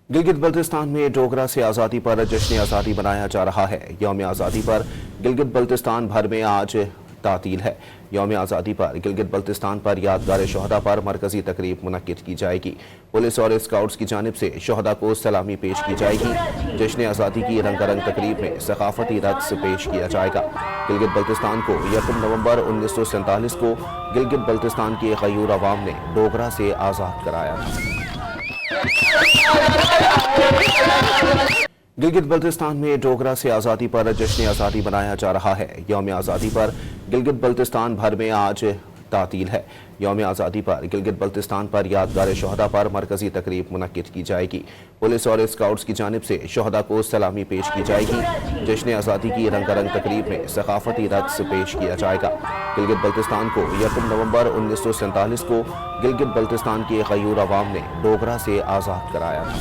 गिलगित बल्तिस्तान में डोगरा से आज़ादी पर जश्न आज़ादी मनाया जा रहा है। यौम आज़ादी पर गिलगित बल्तिस्तान भर में आज तातील है। यौम आज़ादी पर गिलगित बल्तिस्तान पर यादगार शहदा पर मरकजी तकरीब मुनक्किद की जाएगी। पुलिस और स्काउट्स की जानिब से शहदा को सलामी पेश की जाएगी। जश्न आज़ादी की रंगारंग तकरीब में सकाफती रक्स पेश किया जाएगा। गिलगित बल्तिस्तान को 1 नवंबर 1947 को गिलगित बल्तिस्तान के गयूर अवाम ने डोगरा से आज़ाद कराया था। गिलगित बल्तिस्तान में डोगरा से आज़ादी पर जश्न आज़ादी मनाया जा रहा है। यौम आज़ादी पर गिलगित बल्तिस्तान भर में आज तातील है। यौम आज़ादी पर गिलगित बल्तिस्तान पर यादगार शहदा पर मरकजी तकरीब मुनक्किद की जाएगी। पुलिस और स्काउट्स की जानिब से शहदा को सलामी पेश की जाएगी। जश्न आज़ादी की रंगारंग तकरीब में सकाफती रक्स पेश किया जाएगा। गिलगित बल्तिस्तान को 1 नवंबर 1947 को गिलगित बल्तिस्तान के गयूर अवाम ने डोगरा से आज़ाद कराया था।